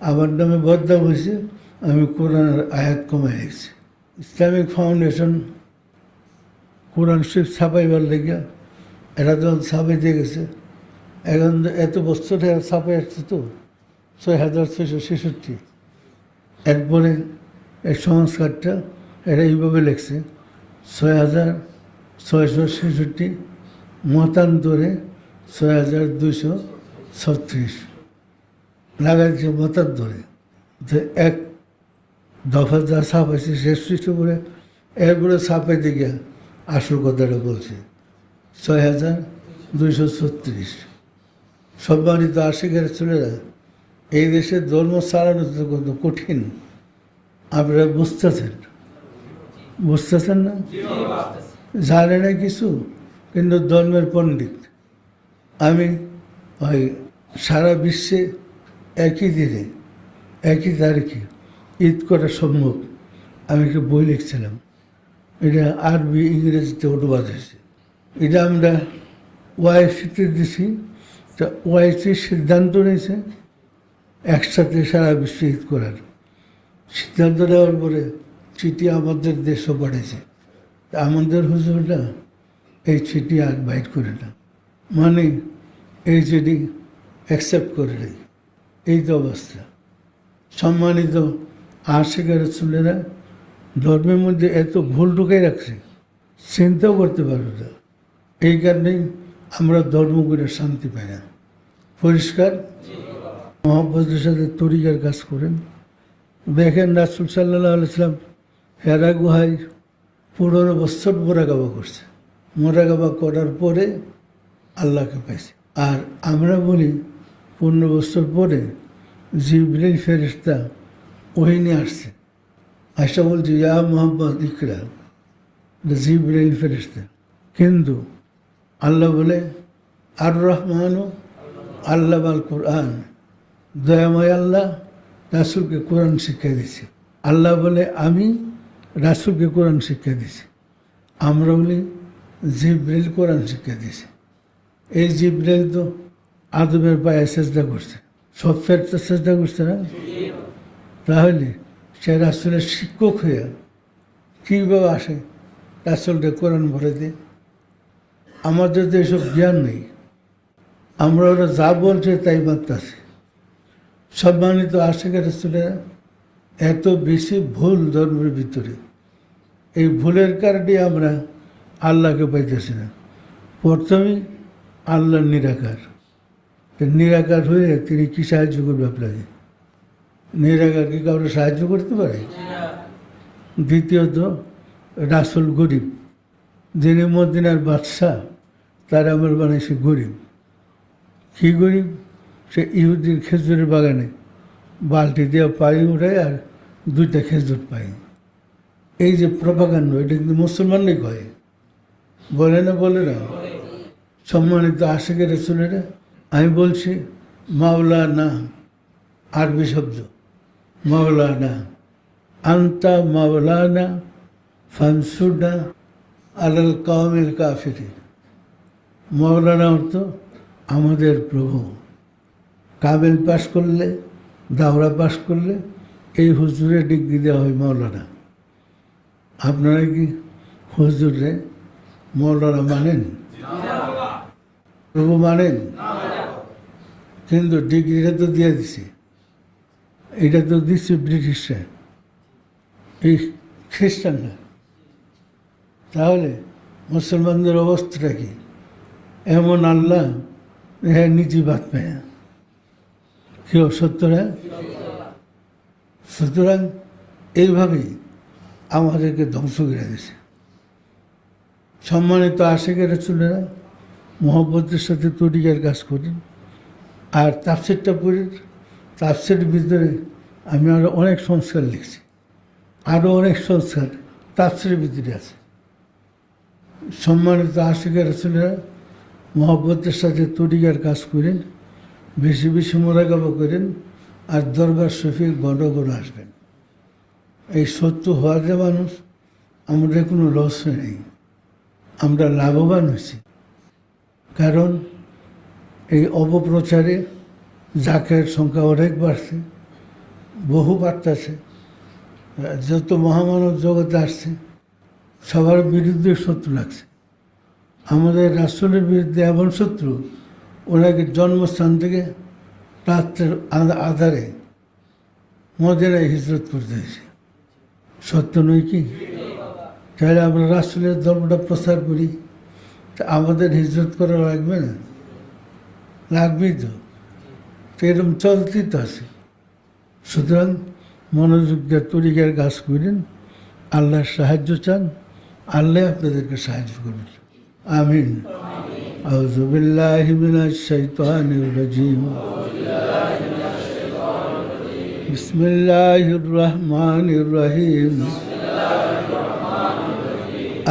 আমার নামে বদনাম হয়েছে, আমি কোরআনের আয়াত কমাই গেছি। ইসলামিক ফাউন্ডেশন কোরআন শরীফ ছাপাইবার লেগে এরা যখন ছাপাইতে গেছে, এখন এত বছর ছাপাই আসছে তো 6666। এরপরে এই সংস্কারটা এরা এইভাবে লেখছে 6666 মতান্তরে 6236 লাগাইছে মতান্তরে। যে এক দফা যা ছাপাইছে শেষ পৃষ্ঠ করে এরপরে ছাপাইতে গিয়া আসল কথাটা বলছে 6236। সম্মানিত আশিকের ছেলেরা, এই দেশে ধর্ম চালানো তো কত কঠিন আপনারা বুঝতেছেন না? জানে না কিছু, কিন্তু ধর্মের পণ্ডিত। আমি ওই সারা বিশ্বে একই দিনে একই তারিখে ঈদ করা সম্ভব আমি একটা বই লিখছিলাম। এটা আরবি ইংরেজিতে অনুবাদ হয়েছে। এটা আমরা ওআইসিতে দিছি। তা ওআইসি সিদ্ধান্ত নিয়েছে একসাথে সারা বিশ্বে ঈদ করার। সিদ্ধান্ত নেওয়ার পরে চিঠি আমাদের দেশও পাঠিয়েছে। আমাদের হুজুরটা এই চিঠি আর বাইট করে না, মানে এই চিঠি অ্যাকসেপ্ট করে নেই। এই তো অবস্থা। সম্মানিত আশিকের রাসূলেরা, ধর্মের মধ্যে এত ভুল ঢুকে রাখছে চিন্তাও করতে পারবে না। এই কারণেই আমরা ধর্ম করে শান্তি পাই না। পরিষ্কার মহব্বতের সাথে তরিকার কাজ করেন। দেখেন রাসূল সাল্লাল্লাহু আলাইহি ওয়াসাল্লাম হেরা গুহায় 15 বছর মোরাকাবা করছে। মোরাকাবা করার পরে আল্লাহকে পাইছে। আর আমরা বলি 15 বছর পরে জিবরাইল ফেরেশতা ওহী নিয়ে আসছে। আয়সা বলছে ইয়া মুহাম্মদ ইকরা, জিবরাইল ফেরেশতা। কিন্তু আল্লাহ বলে আর রহমানও আল্লাহ আল কোরআন, দয়াময় আল্লাহ রাসূলকে কোরআন শিক্ষা দিয়েছে। আল্লাহ বলে আমি রাসূলকে কোরআন শিক্ষা দিছি, আমরা বলি জিবরিল কোরআন শিক্ষা দিয়েছে। এই জিবরিল তো আদমের পায়ে চেষ্টা করছে, সব ফেরেশতা চেষ্টা করছে না? তাহলে সে রাসূলের শিক্ষক হয়ে কীভাবে আসে রাসূলকে কোরআন ভরে দিয়ে? আমাদের তো এসব জ্ঞান নেই, আমরা ওরা যা বলছে তাই মানতেছি। সম্মানিত আশিক রাসূলের এত বেশি ভুল ধর্মের ভিতরে, এই ভুলের কারণে আমরা আল্লাহকে পাইতেছি না। প্রথমেই আল্লাহ নিরাকার, নিরাকার হয়ে তিনি কি সাহায্য করবে আপনাকে? নিরাকার কি কাউকে সাহায্য করতে পারে? দ্বিতীয়ত রাসূল গরিব, যিনি মদিনার বাদশাহ তার আমার বানাইছে গরিব। কি গরিব? সে ইহুদির খেজুরের বাগানে বালতি দিয়ে পানি উঠায় আর 2টা খেজুর পায়। এই যে প্রপাগান্ড, এটা কিন্তু মুসলমানই কয়, বলে না? বলে না? সম্মানিত আশিক রাসূলেরা, আমি বলছি মাওলানা, আরবি শব্দ মাওলানা, আন্তা মাওলানা ফানসুরনা আলাল কওমিল কাফিরিন। মাওলানা অর্থ আমাদের প্রভু। কামেল পাশ করলে, দাওরা পাশ করলে এই হুজুরে ডিগ্রি দেওয়া হয় মাওলানা। আপনারা কি হুজুরে মাওলানা মানেন? প্রভু মানেন? কিন্তু ডিগ্রিটা তো দিয়ে দিছে, এটা তো দিচ্ছে ব্রিটিশরা, এই খ্রিস্টানরা। তাহলে মুসলমানদের অবস্থাটা কি? এমন আল্লাহ হ্যাঁ নিজে বাদ পায় না, কেউ সত্যরা। সুতরাং এইভাবেই আমাদেরকে ধ্বংস করে দিয়েছে। সম্মানিত আশিক রাসূলেরা মহব্বতের সাথে তরিকার কাজ করেন। আর তাফসিরটা পড়ি, তাফসিরের ভিতরে আমি আরও অনেক সংস্কার লিখছি, আরও অনেক সংস্কার তাফসিরের ভিতরে আছে। সম্মানিত আশিক রাসূলেরা মহব্বতের সাথে তরিকার কাজ করেন, বেশি বেশি মোরাকাবা করেন, আর দরবার শফিক ঘন ঘন আসবেন। এই সত্য হওয়ার যে মানুষ, আমাদের কোনো লস নেই, আমরা লাভবান হয়েছি। কারণ এই অপপ্রচারে জাকের সংখ্যা অনেক বাড়ছে, বহু বাড়তেছে। যত মহামানব জগতে আসছে সবার বিরুদ্ধে শত্রু লাগছে। আমাদের রাসূলের বিরুদ্ধে এমন শত্রু, ওনাকে জন্মস্থান থেকে রাত্রের আধারে মদিনায় হিজরত করতে হয়েছে। সত্য নয় কি? তাহলে আমরা রাসূলের ধর্মটা প্রচার করি, তা আমাদের হিজরত করা লাগবে না? লাগবেই তো। এরকম চলতেই তো আছে। সুতরাং মনোযোগ দিয়ে তরিকার কাজ করেন, আল্লাহর সাহায্য চান, আল্লাহ আপনাদেরকে সাহায্য করবেন। আমিন। আউযু বিল্লাহি মিনাশ শাইতানির রাজিম। বিসমিল্লাহির রহমানির রহিম।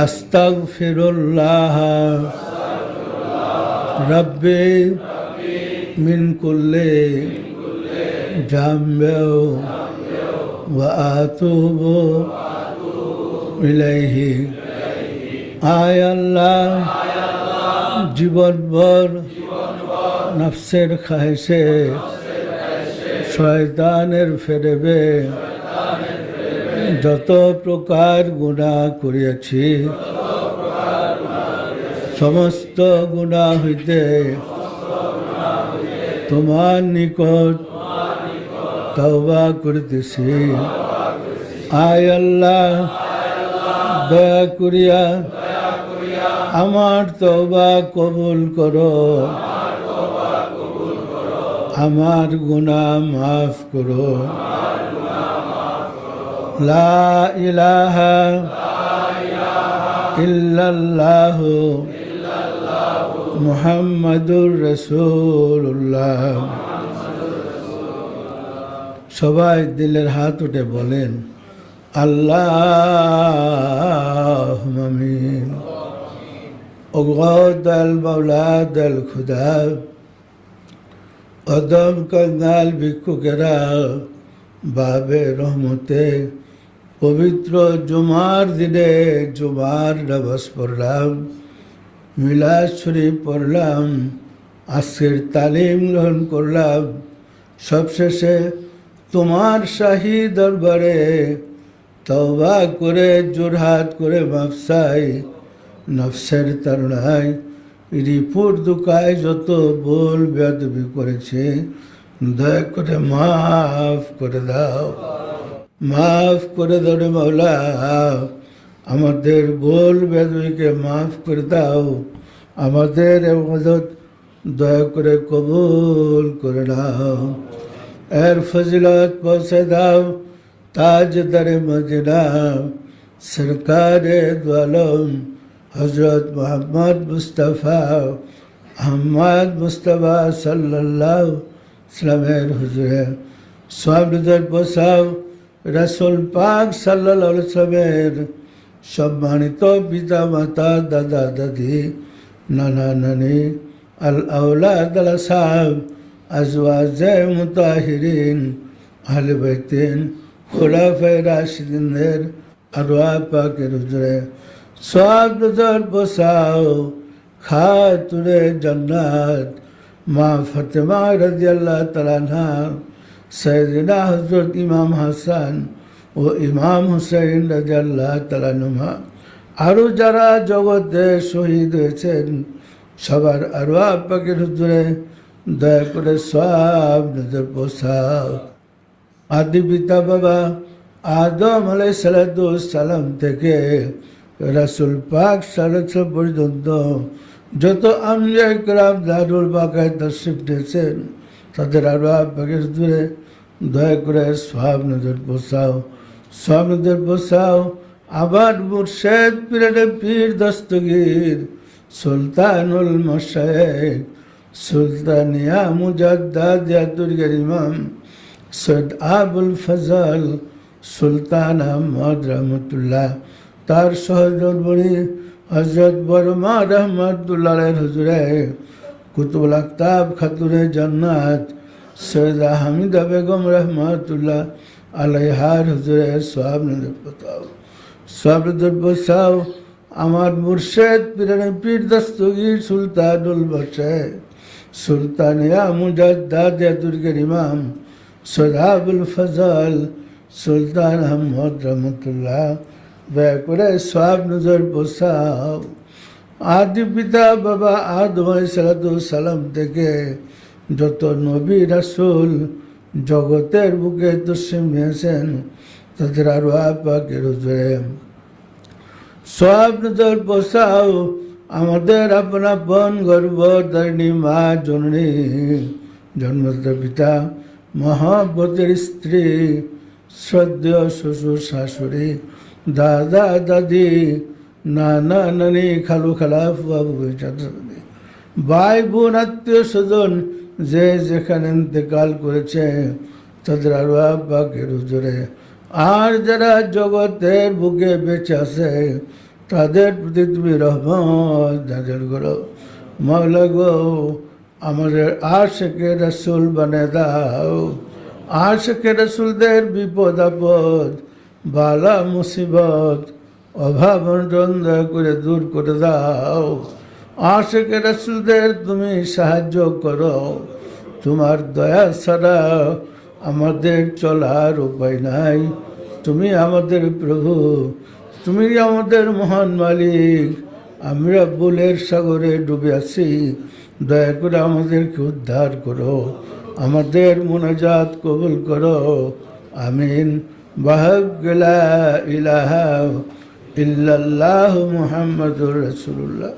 আস্তাগফিরুল্লাহ রাব্বি মিন কুল্লি যামবিন ওয়া আতুবু ইলাইহি। আয় আল্লাহ, জীবনভর নফসের খাহেশে শয়তানের ফেরেবে যত প্রকার গুনাহ করিয়াছি, সমস্ত গুনাহ হইতে তোমার নিকট তওবা করিতেছি। আয় আল্লাহ, দয়া করিয়া আমার তওবা কবুল করো, আমার গুনাহ মাফ করো। লা ইলাহা ইল্লাল্লাহ মুহাম্মাদুর রাসূলুল্লাহ। সবাই দিলের হাত উঠে বলেন আল্লাহুম্মা আমিন। ওগদাল মাওলাদাল খুদা, অদম কন্নাল ভিক্ষুকেরা বাবে রহমতে পবিত্র জুমার দিনে জুমার নামাজ পড়লাম, মিলাদ শরীফ পড়লাম, আজকের তালিম গ্রহণ করলাম। সবশেষে তোমার শাহী দরবারে তওবা করে জোরহাত করে মাফ চাই। নফসের তাড়নায় রিপুর দুকায় যত ভুল বেয়াদবি করেছে দয়া করে মাফ করে দাও, মাফ করে দাও রে মাওলা। আমাদের ভুল বেয়াদবিকে মাফ করে দাও, আমাদের ইবাদত দয়া করে কবুল করে নাও। এর ফজিলত পৌঁছে দাও তাজদারে মদিনা সরকারে দু আলম হজরত মোহাম্মদ মুস্তাফা আহমদ মুস্তাফা সাল্লাল্লাহু ইসলামের হুজুরে সবদের পোষাও রাসূল পাক সাল্লাল্লাহু আলাইহি ওয়াসাল্লামের সম্মানিত পিতা মাতা, দাদা দাদি, নানা নানি, আল আওলাদ আল আসহাব, আজওয়াজে মুতাহিরিন, আহলে বাইতিন, খুলাফায়ে রাশিদিনদের আরওয়াহ পাকের হুজুরে সব নজর বসাও। খাতুনে জান্নাত মা ফাতেমা রাদিয়াল্লাহু তাআলা আনহা, সাইয়েদনা হযরত ইমাম হাসান ও ইমাম হুসাইন রাদিয়াল্লাহু তাআলা আনহুমা, আরও যারা জগতে শহীদ হয়েছেন সবার আরওয়াহ পাকের হুজুরে দয়া করে সব নজর বসাও। আদি পিতা বাবা আদম আলাইহিস সালাম থেকে রাসূল পাক সাল্লাল্লাহু পর্যন্ত যত আম্বিয়া কিরাম দারুল বাকায় তাশরিফ নিয়েছেন তাদের আরওয়াহ পাকের হুজুরে দয়া করে সব নজর বসাও, সব নজর বসাও। আবার মুর্শেদ পীরে পীর দস্তগীর সুলতানুল মশায়েখ সুলতানিয়া মুজাদ্দাদিয়াতুল ইমাম সৈয়দ আবুল ফজল সুলতান আহমদ রহমতুল্লাহ, তার সহধর্মী হজরত বর্মা রহমতুল্লাহ হুজুরে কুতুবুল আকতাব খাতুনে জান্নাত সৈয়দা হামিদা বেগম রহমতুল্লাহ আলাইহার হুজুরে সব নজর বসাও, সব নজর বসাও। আমার মুর্শেদ পীর দস্তগীর সুলতানুল মশায়েখ সুলতানিয়া মুজাদ্দাদিয়াতুল ইমাম সৈয়দ আবুল ফজল সুলতান আহমদ রহমতুল্লাহ, দয়া করে সব নজর বসাও। আদি পিতা বাবা আদম আলাইহিস সালাম থেকে যত নবী রাসূল জগতের বুকে তশরিফ নিয়েছেন তাদের আরওয়াহ পাকের হুজুরে সব নজর বসাও। আমাদের আপনা আপন গর্ভধারিণী মা জননী, জন্মদাতা পিতা, মহাব্বতের স্ত্রী, শ্রদ্ধেয় শ্বশুর শাশুড়ি, দাদা দাদি, নানা নানি, খালু খালা, বাবু ভাই বোন, আত্মীয় স্বজন যে যেখানে ইন্তেকাল করেছে তাদের আরওয়াহ পাকের হুজুরে, আর যারা জগতের বুকে বেঁচে আছে তাদের প্রতি তুমি রহমত নাযিল করো। মাওলা গো, আমাদের আশিকে রাসূল বানিয়ে দাও। আশিকে রাসূলদের বিপদ আপদ, বালা মুসিবত, অভাব অনটন দয়া করে দূর করে দাও। আশিকে রাসূলদের তুমি সাহায্য করো। তোমার দয়া ছাড়া আমাদের চলার উপায় নাই। তুমি আমাদের প্রভু, তুমি আমাদের মহান মালিক। আমরা ভুলের সাগরে ডুবে আছি, দয়া করে আমাদেরকে উদ্ধার করো, আমাদের মুনাজাত কবুল করো। আমিন। বাহাক লা ইলাহা ইল্লাল্লাহু মুহাম্মাদুর রাসূলুল্লাহ।